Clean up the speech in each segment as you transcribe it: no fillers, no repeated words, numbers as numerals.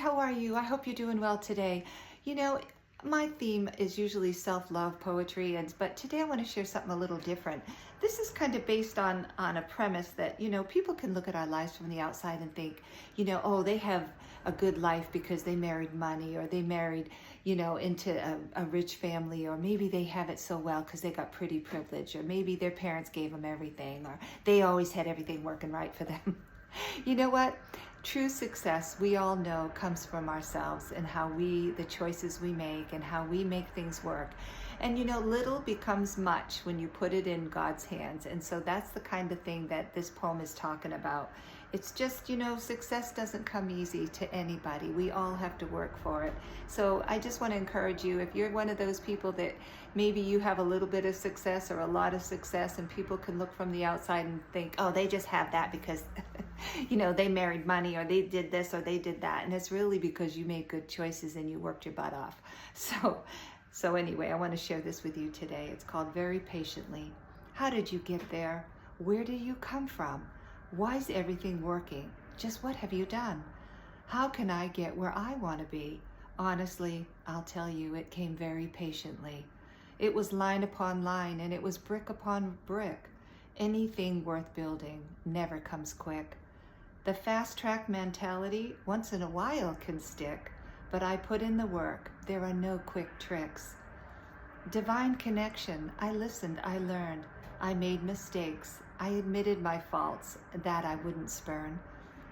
how are you? I hope you're doing well today. You know, my theme is usually self-love poetry, but today I want to share something a little different. This is kind of based on a premise that, people can look at our lives from the outside and think, oh, they have a good life because they married money, or they married, into a rich family, or maybe they have it so well because they got pretty privilege, or maybe their parents gave them everything, or they always had everything working right for them. You know what? True success, we all know, comes from ourselves and the choices we make and how we make things work. And little becomes much when you put it in God's hands. And so that's the kind of thing that this poem is talking about. It's just, success doesn't come easy to anybody. We all have to work for it. So I just want to encourage you, if you're one of those people that maybe you have a little bit of success or a lot of success, and people can look from the outside and think, oh, they just have that because, they married money, or they did this or they did that. And it's really because you made good choices and you worked your butt off. So anyway, I want to share this with you today. It's called Very Patiently. How did you get there? Where do you come from? Why is everything working? Just what have you done? How can I get where I want to be? Honestly, I'll tell you, it came very patiently. It was line upon line, and it was brick upon brick. Anything worth building never comes quick. The fast track mentality once in a while can stick, but I put in the work. There are no quick tricks. Divine connection. I listened, I learned. I made mistakes. I admitted my faults, that I wouldn't spurn.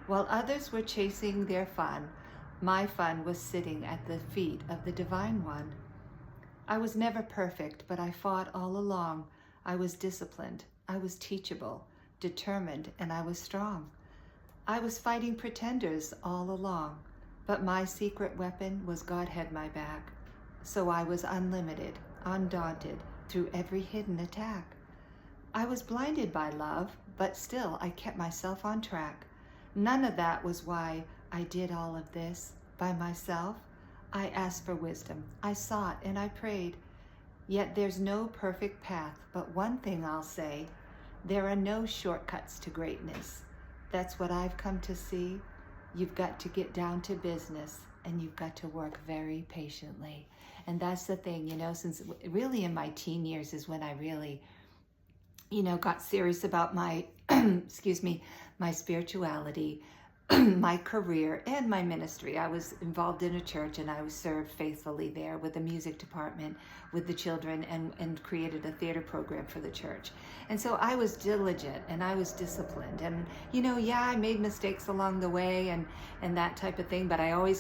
While others were chasing their fun, my fun was sitting at the feet of the Divine One. I was never perfect, but I fought all along. I was disciplined. I was teachable, determined, and I was strong. I was fighting pretenders all along, but my secret weapon was God had my back. So I was unlimited, undaunted, through every hidden attack. I was blinded by love, but still I kept myself on track. None of that was why I did all of this by myself. I asked for wisdom, I sought and I prayed. Yet there's no perfect path, but one thing I'll say, there are no shortcuts to greatness. That's what I've come to see. You've got to get down to business, and you've got to work very patiently. And that's the thing, since really in my teen years is when I really, got serious about my, my spirituality, my career, and my ministry. I was involved in a church, and I was served faithfully there with the music department, with the children, and created a theater program for the church. And so I was diligent and I was disciplined. And, I made mistakes along the way and that type of thing, but I always